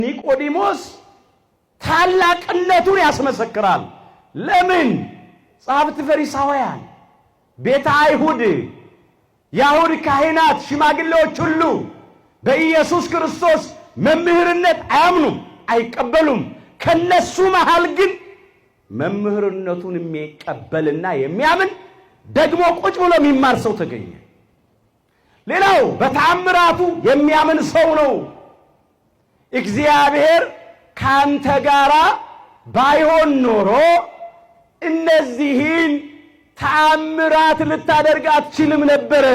ኒቆዲሞስ ታላቅነቱን ያስመሰክራል። ለምን? ጸሐፍት ፈሪሳውያን፣ ቤተ አይሁድ፣ የአይሁድ ካህናት፣ ሽማግሌዎች ሁሉ በኢየሱስ ክርስቶስ መምህርነት አያምኑም፣ አይቀበሉም። ከነሱ መሃል ግን መምህርነቱን የሚቀበልና የሚያምን ደግሞ ቁጭ ብሎ የሚማር ሰው ተገኘ። ሌላው በተአምራቱ የሚያምን ሰው ነው። እግዚአብሔር ካንተ ጋራ ባይሆን ኖሮ እነዚህን ተአምራት ልታደርግ አትችልም ነበር።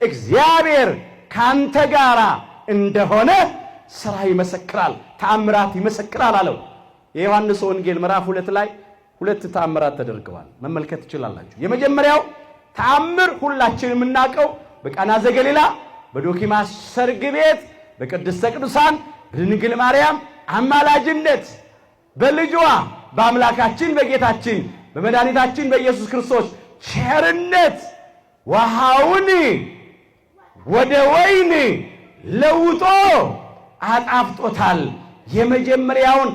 እግዚአብሔር ካንተ ጋራ እንደሆነ ሥራ ይመሰክራል፣ ተአምራት ይመሰክራል አለው። የዮሐንስ ወንጌል ምዕራፍ 2 ላይ 2 ተአምራት ተደርገዋል፣ መመልከት ትችላላችሁ። የመጀመሪያው ተአምር ሁላችንም የምናውቀው በቃና ዘገሊላ በዶኪማስ ሰርግ ቤት በቅድስተ ቅዱሳን በድንግል ማርያም አማላጅነት በልጇ በአምላካችን በጌታችን በመድኃኒታችን በኢየሱስ ክርስቶስ ቸርነት ውሃውን ወደ ወይን ለውጦ አጣፍጦታል። የመጀመሪያውን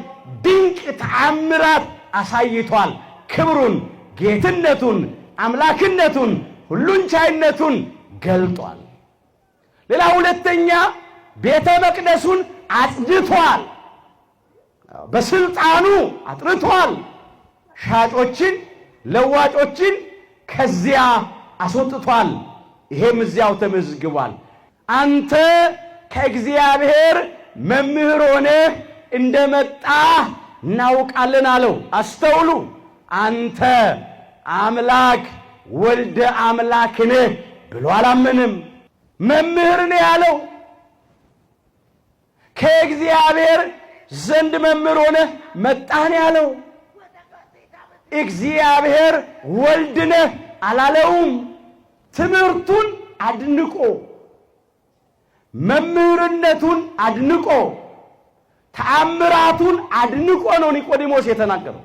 ድንቅ ተአምራት አሳይቷል። ክብሩን፣ ጌትነቱን፣ አምላክነቱን፣ ሁሉን ቻይነቱን ገልጧል። ሌላ ሁለተኛ ቤተ መቅደሱን አጽድቷል። በስልጣኑ አጥርቷል። ሻጮችን ለዋጮችን ከዚያ አስወጥቷል። ይሄም እዚያው ተመዝግቧል። አንተ ከእግዚአብሔር መምህር ሆነህ እንደመጣህ እናውቃለን አለው። አስተውሉ። አንተ አምላክ ወልደ አምላክ ነህ ብሎ አላመንም። መምህር ነህ ያለው ከእግዚአብሔር ዘንድ መምህር ሆነህ መጣህ ነው ያለው። እግዚአብሔር ወልድ ነህ አላለውም። ትምህርቱን አድንቆ መምህርነቱን አድንቆ ተአምራቱን አድንቆ ነው ኒቆዲሞስ የተናገረው።